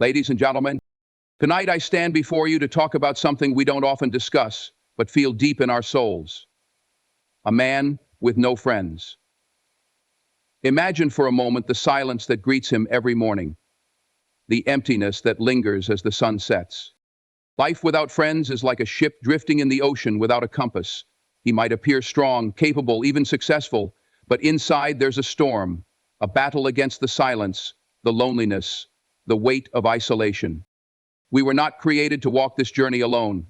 Ladies and gentlemen, tonight I stand before you to talk about something we don't often discuss, but feel deep in our souls. A man with no friends. Imagine for a moment the silence that greets him every morning, the emptiness that lingers as the sun sets. Life without friends is like a ship drifting in the ocean without a compass. He might appear strong, capable, even successful, but inside there's a storm, a battle against the silence, the loneliness, the weight of isolation. We were not created to walk this journey alone.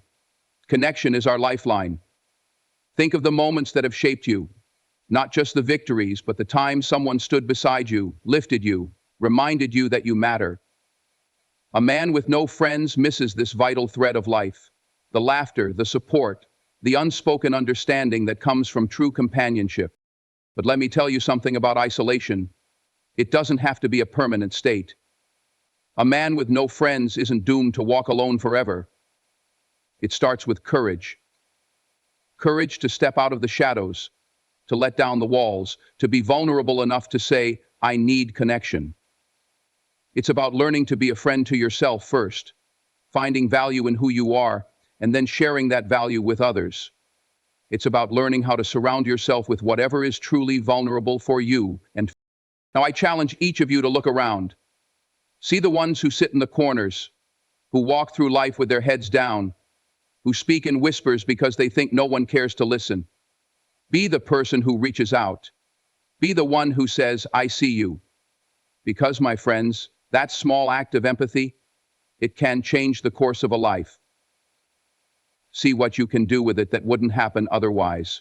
Connection is our lifeline. Think of the moments that have shaped you, not just the victories, but the time someone stood beside you, lifted you, reminded you that you matter. A man with no friends misses this vital thread of life, the laughter, the support, the unspoken understanding that comes from true companionship. But let me tell you something about isolation. It doesn't have to be a permanent state. A man with no friends isn't doomed to walk alone forever. It starts with courage. Courage to step out of the shadows, to let down the walls, to be vulnerable enough to say, I need connection. It's about learning to be a friend to yourself first, finding value in who you are, and then sharing that value with others. It's about learning how to surround yourself with whatever is truly vulnerable for you. And now I challenge each of you to look around. See the ones who sit in the corners, who walk through life with their heads down, who speak in whispers because they think no one cares to listen. Be the person who reaches out. Be the one who says, I see you. Because, my friends, that small act of empathy, it can change the course of a life. See what you can do with it that wouldn't happen otherwise.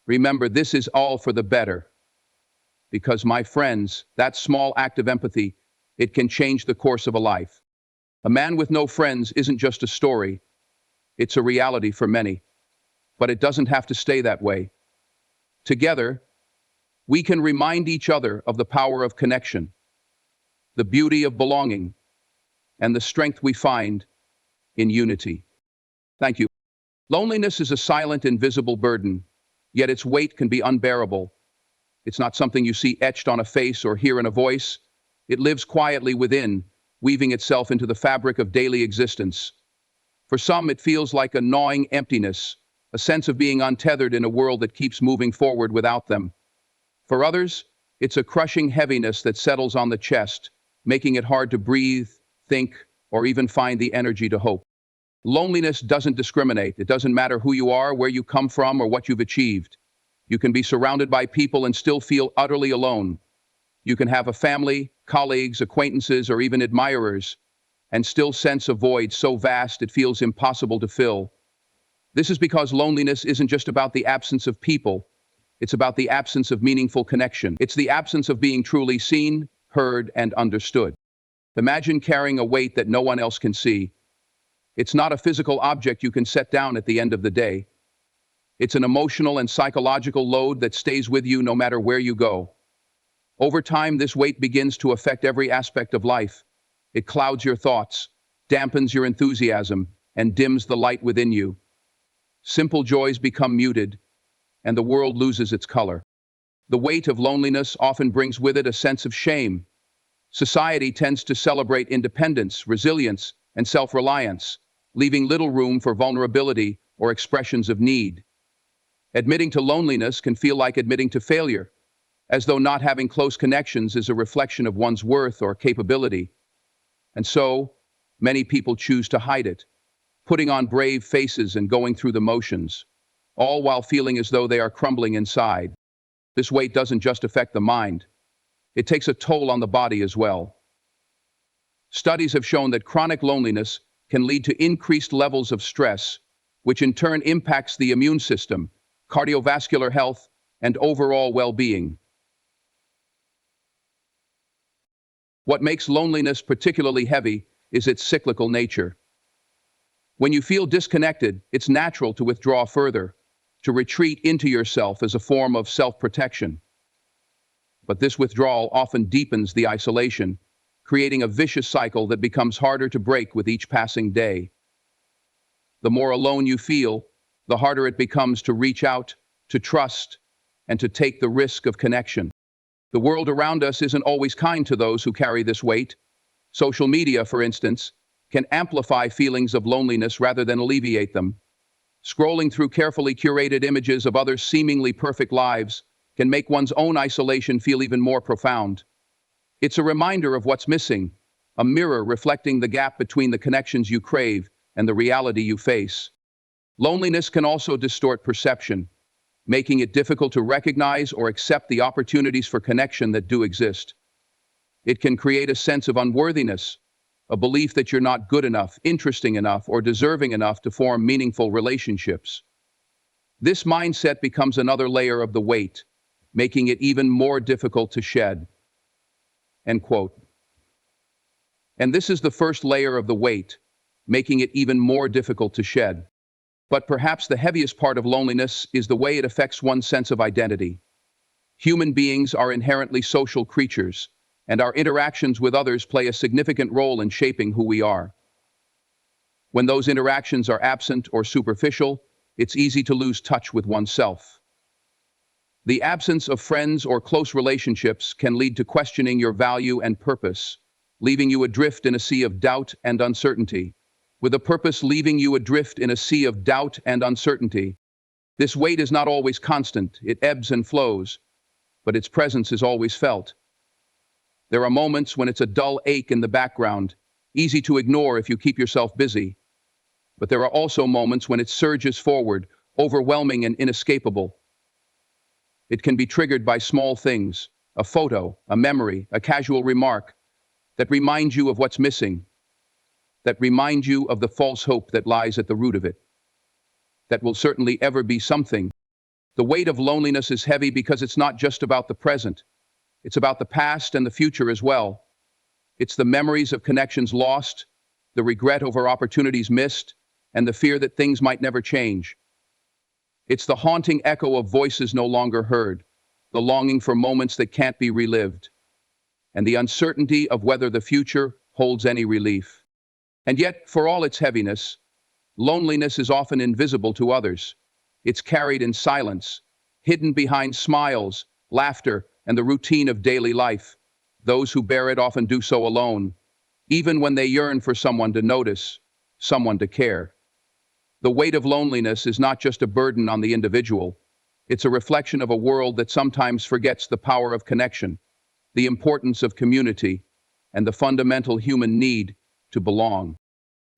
Remember, this is all for the better. Because, my friends, that small act of empathy, it can change the course of a life. A man with no friends isn't just a story. It's a reality for many. But it doesn't have to stay that way. Together, we can remind each other of the power of connection, the beauty of belonging, and the strength we find in unity. Thank you. Loneliness is a silent, invisible burden, yet its weight can be unbearable. It's not something you see etched on a face or hear in a voice. It lives quietly within, weaving itself into the fabric of daily existence. For some, it feels like a gnawing emptiness, a sense of being untethered in a world that keeps moving forward without them. For others, it's a crushing heaviness that settles on the chest, making it hard to breathe, think, or even find the energy to hope. Loneliness doesn't discriminate. It doesn't matter who you are, where you come from, or what you've achieved. You can be surrounded by people and still feel utterly alone. You can have a family, colleagues, acquaintances, or even admirers, and still sense a void so vast it feels impossible to fill. This is because loneliness isn't just about the absence of people. It's about the absence of meaningful connection. It's the absence of being truly seen, heard, and understood. Imagine carrying a weight that no one else can see. It's not a physical object you can set down at the end of the day. It's an emotional and psychological load that stays with you no matter where you go. Over time, this weight begins to affect every aspect of life. It clouds your thoughts, dampens your enthusiasm, and dims the light within you. Simple joys become muted, and the world loses its color. The weight of loneliness often brings with it a sense of shame. Society tends to celebrate independence, resilience, and self-reliance, leaving little room for vulnerability or expressions of need. Admitting to loneliness can feel like admitting to failure, as though not having close connections is a reflection of one's worth or capability. And so, many people choose to hide it, putting on brave faces and going through the motions, all while feeling as though they are crumbling inside. This weight doesn't just affect the mind. It takes a toll on the body as well. Studies have shown that chronic loneliness can lead to increased levels of stress, which in turn impacts the immune system, cardiovascular health, and overall well-being. What makes loneliness particularly heavy is its cyclical nature. When you feel disconnected, it's natural to withdraw further, to retreat into yourself as a form of self-protection. But this withdrawal often deepens the isolation, creating a vicious cycle that becomes harder to break with each passing day. The more alone you feel, the harder it becomes to reach out, to trust, and to take the risk of connection. The world around us isn't always kind to those who carry this weight. Social media, for instance, can amplify feelings of loneliness rather than alleviate them. Scrolling through carefully curated images of others' seemingly perfect lives can make one's own isolation feel even more profound. It's a reminder of what's missing, a mirror reflecting the gap between the connections you crave and the reality you face. Loneliness can also distort perception, making it difficult to recognize or accept the opportunities for connection that do exist. It can create a sense of unworthiness, a belief that you're not good enough, interesting enough, or deserving enough to form meaningful relationships. This mindset becomes another layer of the weight, making it even more difficult to shed. End quote. And this is the first layer of the weight, making it even more difficult to shed. But perhaps the heaviest part of loneliness is the way it affects one's sense of identity. Human beings are inherently social creatures, and our interactions with others play a significant role in shaping who we are. When those interactions are absent or superficial, it's easy to lose touch with oneself. The absence of friends or close relationships can lead to questioning your value and purpose, leaving you adrift in a sea of doubt and uncertainty. With a purpose leaving you adrift in a sea of doubt and uncertainty, this weight is not always constant, it ebbs and flows, but its presence is always felt. There are moments when it's a dull ache in the background, easy to ignore if you keep yourself busy. But there are also moments when it surges forward, overwhelming and inescapable. It can be triggered by small things, a photo, a memory, a casual remark, that remind you of what's missing, that remind you of the false hope that lies at the root of it. That will certainly ever be something. The weight of loneliness is heavy because it's not just about the present. It's about the past and the future as well. It's the memories of connections lost, the regret over opportunities missed, and the fear that things might never change. It's the haunting echo of voices no longer heard, the longing for moments that can't be relived, and the uncertainty of whether the future holds any relief. And yet, for all its heaviness, loneliness is often invisible to others. It's carried in silence, hidden behind smiles, laughter, and the routine of daily life. Those who bear it often do so alone, even when they yearn for someone to notice, someone to care. The weight of loneliness is not just a burden on the individual. It's a reflection of a world that sometimes forgets the power of connection, the importance of community, and the fundamental human need to belong.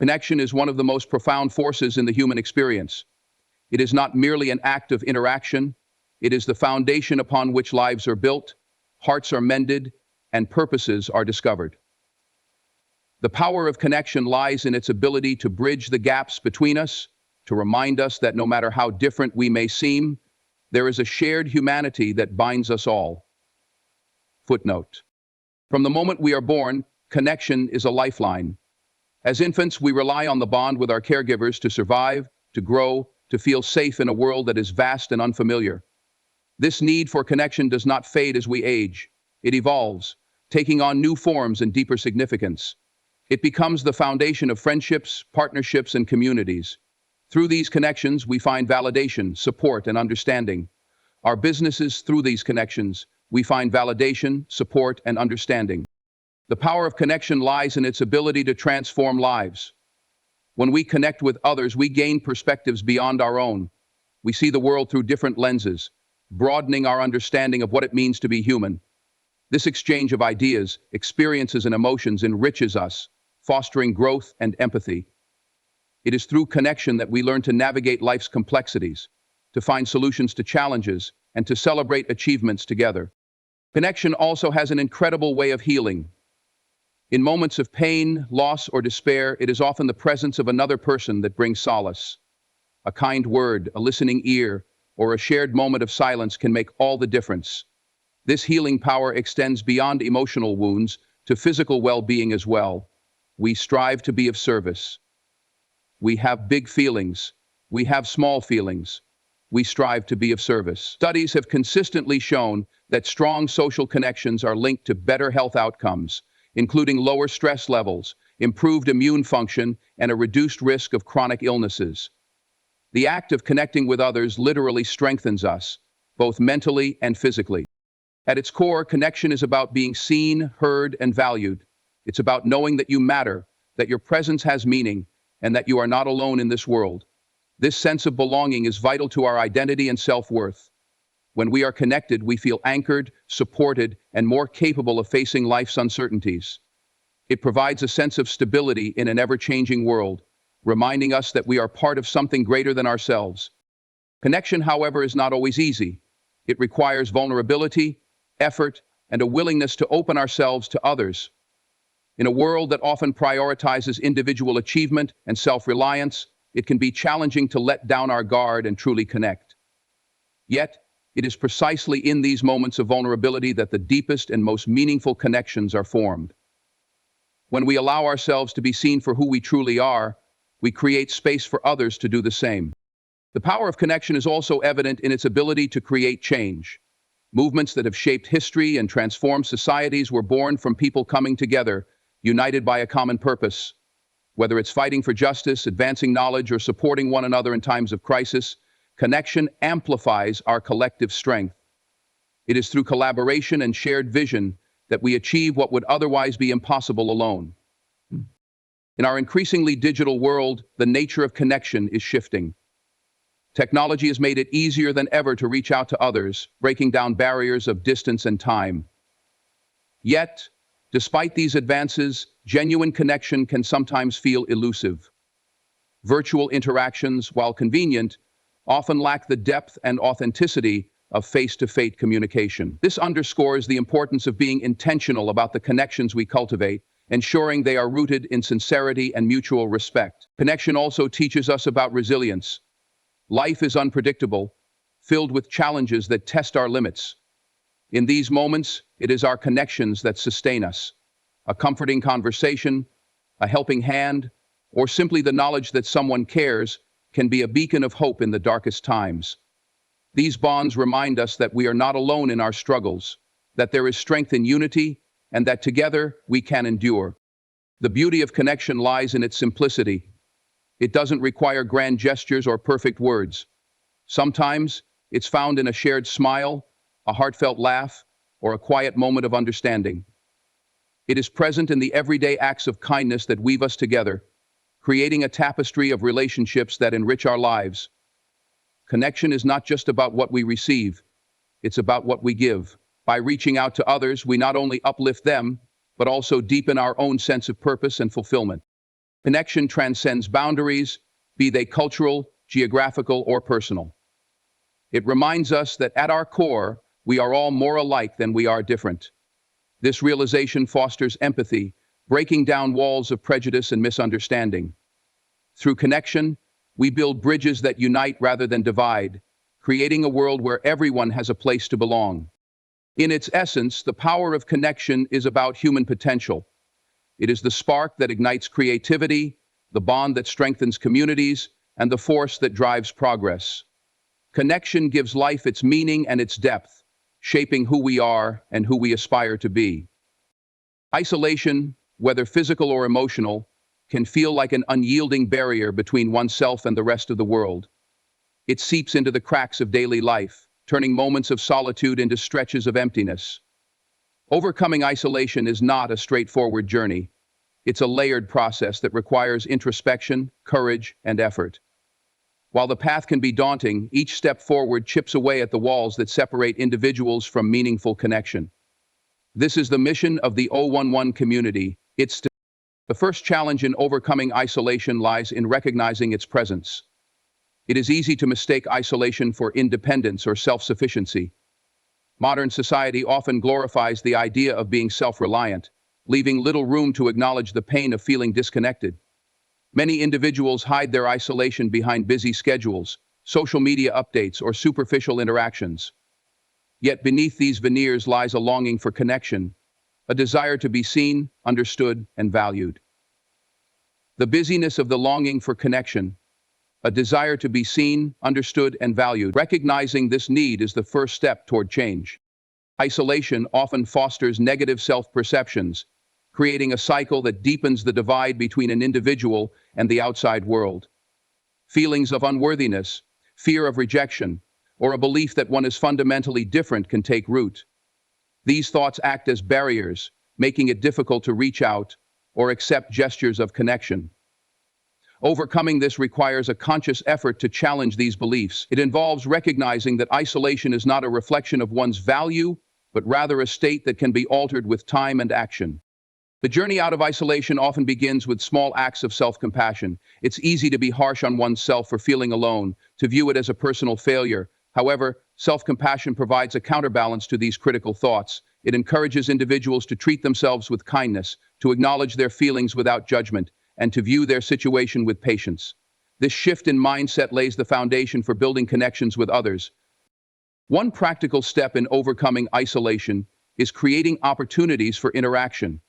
Connection is one of the most profound forces in the human experience. It is not merely an act of interaction, it is the foundation upon which lives are built, hearts are mended, and purposes are discovered. The power of connection lies in its ability to bridge the gaps between us, to remind us that no matter how different we may seem, there is a shared humanity that binds us all. Footnote. From the moment we are born, connection is a lifeline. As infants, we rely on the bond with our caregivers to survive, to grow, to feel safe in a world that is vast and unfamiliar. This need for connection does not fade as we age. It evolves, taking on new forms and deeper significance. It becomes the foundation of friendships, partnerships, and communities. Through these connections, we find validation, support, and understanding. Our businesses, through these connections, we find validation, support, and understanding. The power of connection lies in its ability to transform lives. When we connect with others, we gain perspectives beyond our own. We see the world through different lenses, broadening our understanding of what it means to be human. This exchange of ideas, experiences, and emotions enriches us, fostering growth and empathy. It is through connection that we learn to navigate life's complexities, to find solutions to challenges, and to celebrate achievements together. Connection also has an incredible way of healing. In moments of pain, loss, or despair, it is often the presence of another person that brings solace. A kind word, a listening ear, or a shared moment of silence can make all the difference. This healing power extends beyond emotional wounds to physical well-being as well. We strive to be of service. We have big feelings. We have small feelings. We strive to be of service. Studies have consistently shown that strong social connections are linked to better health outcomes, including lower stress levels, improved immune function, and a reduced risk of chronic illnesses. The act of connecting with others literally strengthens us, both mentally and physically. At its core, connection is about being seen, heard, and valued. It's about knowing that you matter, that your presence has meaning, and that you are not alone in this world. This sense of belonging is vital to our identity and self-worth. When we are connected, we feel anchored, supported, and more capable of facing life's uncertainties. It provides a sense of stability in an ever-changing world, reminding us that we are part of something greater than ourselves. Connection, however, is not always easy. It requires vulnerability, effort, and a willingness to open ourselves to others. In a world that often prioritizes individual achievement and self-reliance, it can be challenging to let down our guard and truly connect. Yet, it is precisely in these moments of vulnerability that the deepest and most meaningful connections are formed. When we allow ourselves to be seen for who we truly are, we create space for others to do the same. The power of connection is also evident in its ability to create change. Movements that have shaped history and transformed societies were born from people coming together, united by a common purpose. Whether it's fighting for justice, advancing knowledge, or supporting one another in times of crisis, connection amplifies our collective strength. It is through collaboration and shared vision that we achieve what would otherwise be impossible alone. In our increasingly digital world, the nature of connection is shifting. Technology has made it easier than ever to reach out to others, breaking down barriers of distance and time. Yet, despite these advances, genuine connection can sometimes feel elusive. Virtual interactions, while convenient, often lack the depth and authenticity of face-to-face communication. This underscores the importance of being intentional about the connections we cultivate, ensuring they are rooted in sincerity and mutual respect. Connection also teaches us about resilience. Life is unpredictable, filled with challenges that test our limits. In these moments, it is our connections that sustain us. A comforting conversation, a helping hand, or simply the knowledge that someone cares can be a beacon of hope in the darkest times. These bonds remind us that we are not alone in our struggles, that there is strength in unity, and that together we can endure. The beauty of connection lies in its simplicity. It doesn't require grand gestures or perfect words. Sometimes it's found in a shared smile, a heartfelt laugh, or a quiet moment of understanding. It is present in the everyday acts of kindness that weave us together, creating a tapestry of relationships that enrich our lives. Connection is not just about what we receive, it's about what we give. By reaching out to others, we not only uplift them, but also deepen our own sense of purpose and fulfillment. Connection transcends boundaries, be they cultural, geographical, or personal. It reminds us that at our core, we are all more alike than we are different. This realization fosters empathy, breaking down walls of prejudice and misunderstanding. Through connection, we build bridges that unite rather than divide, creating a world where everyone has a place to belong. In its essence, the power of connection is about human potential. It is the spark that ignites creativity, the bond that strengthens communities, and the force that drives progress. Connection gives life its meaning and its depth, shaping who we are and who we aspire to be. Isolation, whether physical or emotional, can feel like an unyielding barrier between oneself and the rest of the world. It seeps into the cracks of daily life, turning moments of solitude into stretches of emptiness. Overcoming isolation is not a straightforward journey. It's a layered process that requires introspection, courage, and effort. While the path can be daunting, each step forward chips away at the walls that separate individuals from meaningful connection. This is the mission of the 011 community. The first challenge in overcoming isolation lies in recognizing its presence. It is easy to mistake isolation for independence or self-sufficiency. Modern society often glorifies the idea of being self-reliant, leaving little room to acknowledge the pain of feeling disconnected. Many individuals hide their isolation behind busy schedules, social media updates, or superficial interactions. Yet beneath these veneers lies a longing for connection, a desire to be seen, understood, and valued. The busyness of the longing for connection, a desire to be seen, understood, and valued. Recognizing this need is the first step toward change. Isolation often fosters negative self-perceptions, creating a cycle that deepens the divide between an individual and the outside world. Feelings of unworthiness, fear of rejection, or a belief that one is fundamentally different can take root. These thoughts act as barriers, making it difficult to reach out or accept gestures of connection. Overcoming this requires a conscious effort to challenge these beliefs. It involves recognizing that isolation is not a reflection of one's value, but rather a state that can be altered with time and action. The journey out of isolation often begins with small acts of self-compassion. It's easy to be harsh on oneself for feeling alone, to view it as a personal failure. However, self-compassion provides a counterbalance to these critical thoughts. It encourages individuals to treat themselves with kindness, to acknowledge their feelings without judgment, and to view their situation with patience. This shift in mindset lays the foundation for building connections with others. One practical step in overcoming isolation is creating opportunities for interaction.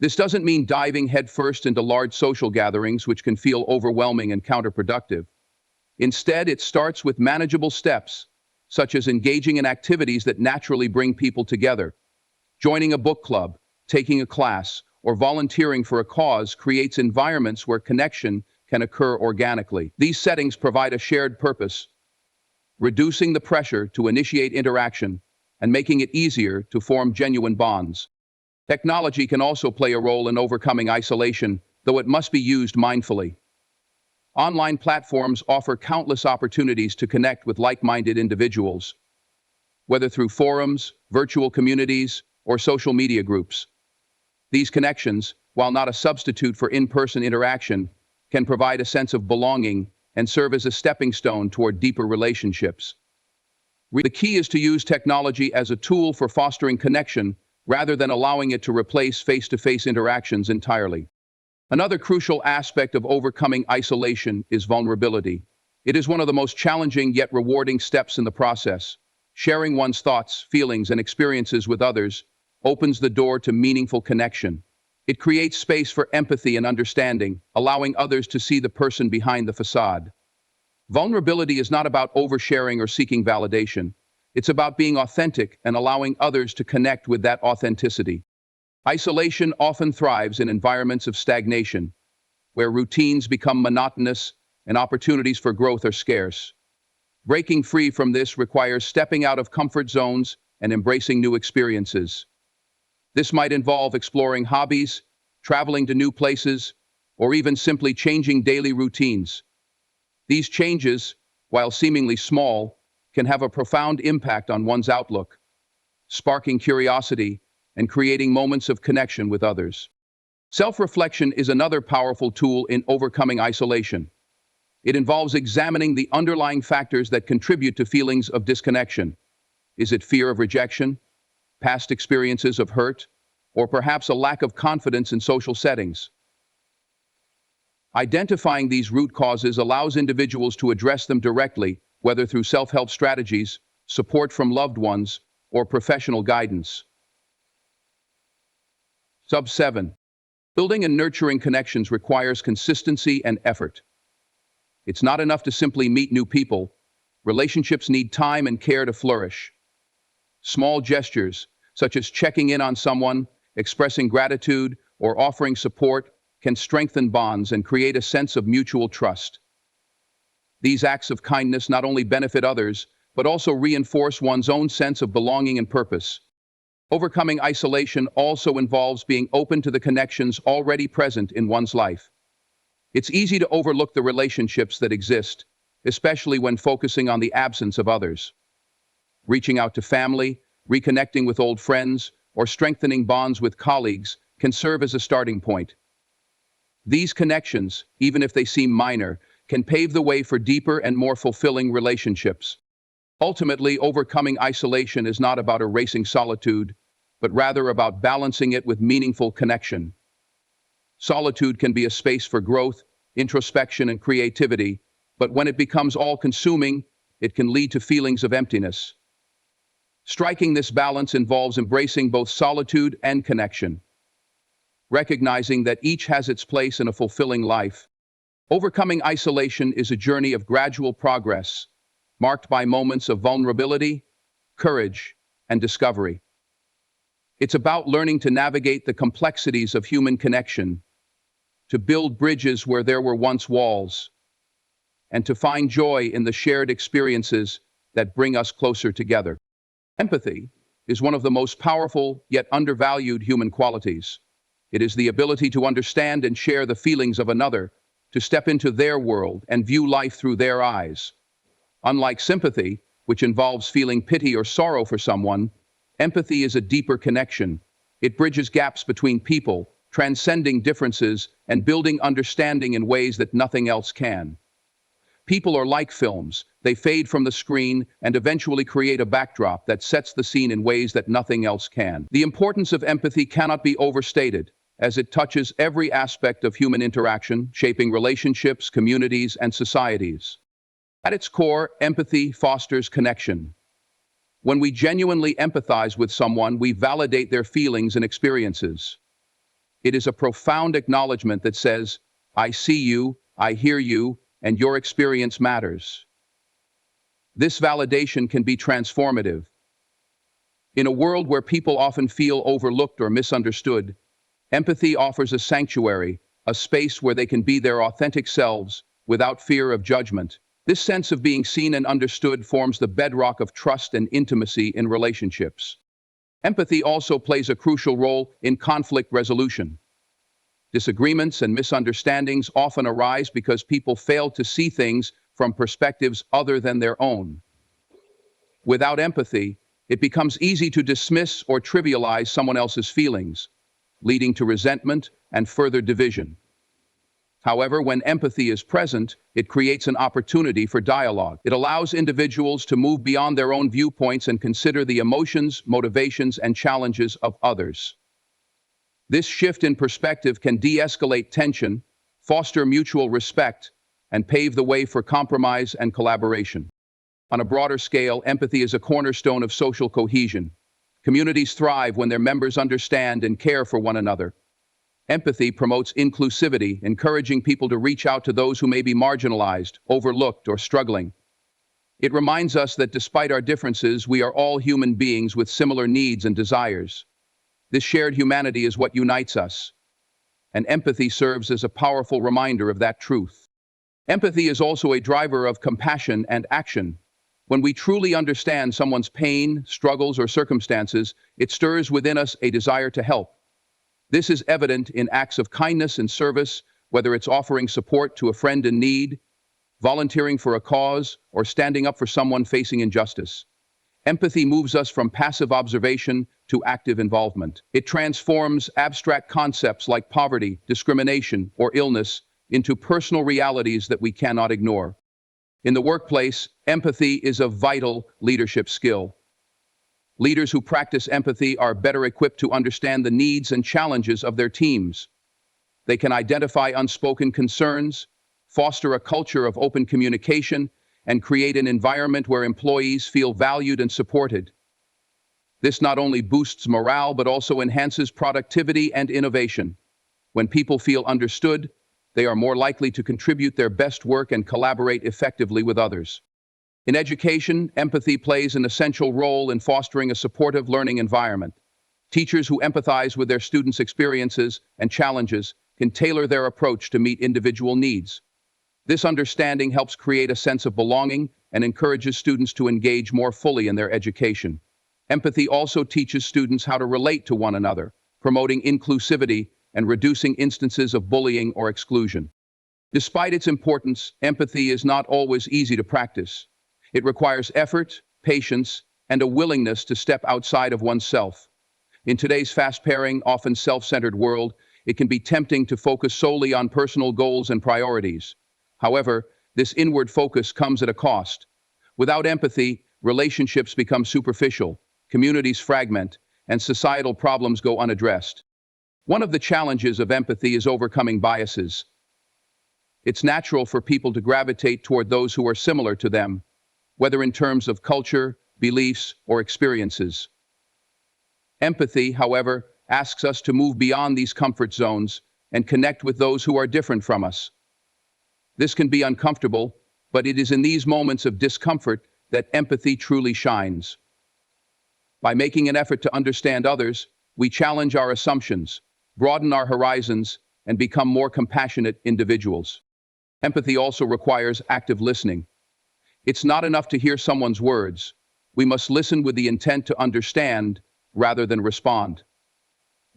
This doesn't mean diving headfirst into large social gatherings, which can feel overwhelming and counterproductive. Instead, it starts with manageable steps, such as engaging in activities that naturally bring people together. Joining a book club, taking a class, or volunteering for a cause creates environments where connection can occur organically. These settings provide a shared purpose, reducing the pressure to initiate interaction and making it easier to form genuine bonds. Technology can also play a role in overcoming isolation, though it must be used mindfully. Online platforms offer countless opportunities to connect with like-minded individuals, whether through forums, virtual communities, or social media groups. These connections, while not a substitute for in-person interaction, can provide a sense of belonging and serve as a stepping stone toward deeper relationships. The key is to use technology as a tool for fostering connection rather than allowing it to replace face-to-face interactions entirely. Another crucial aspect of overcoming isolation is vulnerability. It is one of the most challenging yet rewarding steps in the process. Sharing one's thoughts, feelings, and experiences with others opens the door to meaningful connection. It creates space for empathy and understanding, allowing others to see the person behind the facade. Vulnerability is not about oversharing or seeking validation. It's about being authentic and allowing others to connect with that authenticity. Isolation often thrives in environments of stagnation, where routines become monotonous and opportunities for growth are scarce. Breaking free from this requires stepping out of comfort zones and embracing new experiences. This might involve exploring hobbies, traveling to new places, or even simply changing daily routines. These changes, while seemingly small, can have a profound impact on one's outlook, sparking curiosity and creating moments of connection with others. Self-reflection is another powerful tool in overcoming isolation. It involves examining the underlying factors that contribute to feelings of disconnection. Is it fear of rejection, past experiences of hurt, or perhaps a lack of confidence in social settings? Identifying these root causes allows individuals to address them directly, whether through self-help strategies, support from loved ones, or professional guidance. 7. Building and nurturing connections requires consistency and effort. It's not enough to simply meet new people. Relationships need time and care to flourish. Small gestures, such as checking in on someone, expressing gratitude, or offering support, can strengthen bonds and create a sense of mutual trust. These acts of kindness not only benefit others, but also reinforce one's own sense of belonging and purpose. Overcoming isolation also involves being open to the connections already present in one's life. It's easy to overlook the relationships that exist, especially when focusing on the absence of others. Reaching out to family, reconnecting with old friends, or strengthening bonds with colleagues can serve as a starting point. These connections, even if they seem minor, can pave the way for deeper and more fulfilling relationships. Ultimately, overcoming isolation is not about erasing solitude, but rather about balancing it with meaningful connection. Solitude can be a space for growth, introspection, and creativity, but when it becomes all-consuming, it can lead to feelings of emptiness. Striking this balance involves embracing both solitude and connection, recognizing that each has its place in a fulfilling life. Overcoming isolation is a journey of gradual progress, marked by moments of vulnerability, courage, and discovery. It's about learning to navigate the complexities of human connection, to build bridges where there were once walls, and to find joy in the shared experiences that bring us closer together. Empathy, is one of the most powerful yet undervalued human qualities. It is the ability to understand and share the feelings of another, to step into their world and view life through their eyes. Unlike sympathy, which involves feeling pity or sorrow for someone, empathy is a deeper connection. It bridges gaps between people, transcending differences and building understanding in ways that nothing else can. People are like films. They fade from the screen and eventually create a backdrop that sets the scene in ways that nothing else can. The importance of empathy cannot be overstated, as it touches every aspect of human interaction, shaping relationships, communities, and societies. At its core, empathy fosters connection. When we genuinely empathize with someone, we validate their feelings and experiences. It is a profound acknowledgement that says, "I see you, I hear you, and your experience matters." This validation can be transformative. In a world where people often feel overlooked or misunderstood, empathy offers a sanctuary, a space where they can be their authentic selves without fear of judgment. This sense of being seen and understood forms the bedrock of trust and intimacy in relationships. Empathy also plays a crucial role in conflict resolution. Disagreements and misunderstandings often arise because people fail to see things from perspectives other than their own. Without empathy, it becomes easy to dismiss or trivialize someone else's feelings, leading to resentment and further division. However, when empathy is present, it creates an opportunity for dialogue. It allows individuals to move beyond their own viewpoints and consider the emotions, motivations, and challenges of others. This shift in perspective can de-escalate tension, foster mutual respect, and pave the way for compromise and collaboration. On a broader scale, empathy is a cornerstone of social cohesion. Communities thrive when their members understand and care for one another. Empathy promotes inclusivity, encouraging people to reach out to those who may be marginalized, overlooked, or struggling. It reminds us that despite our differences, we are all human beings with similar needs and desires. This shared humanity is what unites us, and empathy serves as a powerful reminder of that truth. Empathy is also a driver of compassion and action. When we truly understand someone's pain, struggles, or circumstances, it stirs within us a desire to help. This is evident in acts of kindness and service, whether it's offering support to a friend in need, volunteering for a cause, or standing up for someone facing injustice. Empathy moves us from passive observation to active involvement. It transforms abstract concepts like poverty, discrimination, or illness into personal realities that we cannot ignore. In the workplace, empathy is a vital leadership skill. Leaders who practice empathy are better equipped to understand the needs and challenges of their teams. They can identify unspoken concerns, foster a culture of open communication, and create an environment where employees feel valued and supported. This not only boosts morale, but also enhances productivity and innovation. When people feel understood, they are more likely to contribute their best work and collaborate effectively with others. In education, empathy plays an essential role in fostering a supportive learning environment. Teachers who empathize with their students' experiences and challenges can tailor their approach to meet individual needs. This understanding helps create a sense of belonging and encourages students to engage more fully in their education. Empathy also teaches students how to relate to one another, promoting inclusivity and reducing instances of bullying or exclusion. Despite its importance, empathy is not always easy to practice. It requires effort, patience, and a willingness to step outside of oneself. In today's fast-paced, often self-centered world, it can be tempting to focus solely on personal goals and priorities. However, this inward focus comes at a cost. Without empathy, relationships become superficial, communities fragment, and societal problems go unaddressed. One of the challenges of empathy is overcoming biases. It's natural for people to gravitate toward those who are similar to them, whether in terms of culture, beliefs, or experiences. Empathy, however, asks us to move beyond these comfort zones and connect with those who are different from us. This can be uncomfortable, but it is in these moments of discomfort that empathy truly shines. By making an effort to understand others, we challenge our assumptions, broaden our horizons, and become more compassionate individuals. Empathy also requires active listening. It's not enough to hear someone's words. We must listen with the intent to understand rather than respond.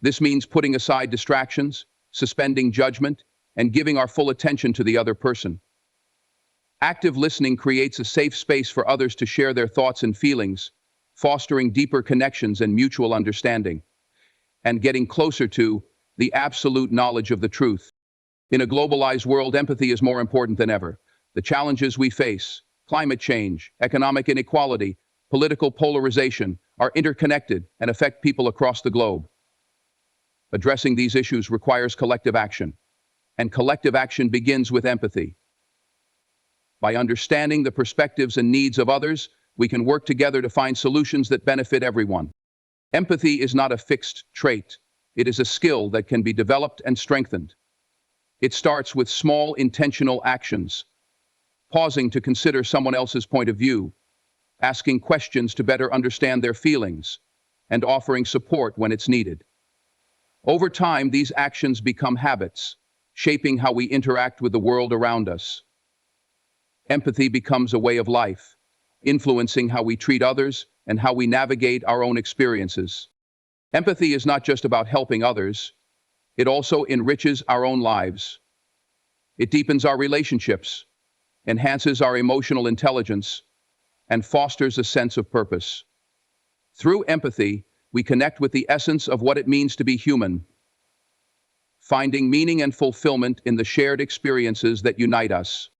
This means putting aside distractions, suspending judgment, and giving our full attention to the other person. Active listening creates a safe space for others to share their thoughts and feelings, fostering deeper connections and mutual understanding, and getting closer to the absolute knowledge of the truth. In a globalized world, empathy is more important than ever. The challenges we face, climate change, economic inequality, political polarization, are interconnected and affect people across the globe. Addressing these issues requires collective action, and collective action begins with empathy. By understanding the perspectives and needs of others, we can work together to find solutions that benefit everyone. Empathy is not a fixed trait. It is a skill that can be developed and strengthened. It starts with small, intentional actions, pausing to consider someone else's point of view, asking questions to better understand their feelings, and offering support when it's needed. Over time, these actions become habits, shaping how we interact with the world around us. Empathy becomes a way of life, influencing how we treat others and how we navigate our own experiences. Empathy is not just about helping others, it also enriches our own lives. It deepens our relationships, enhances our emotional intelligence, and fosters a sense of purpose. Through empathy, we connect with the essence of what it means to be human, finding meaning and fulfillment in the shared experiences that unite us.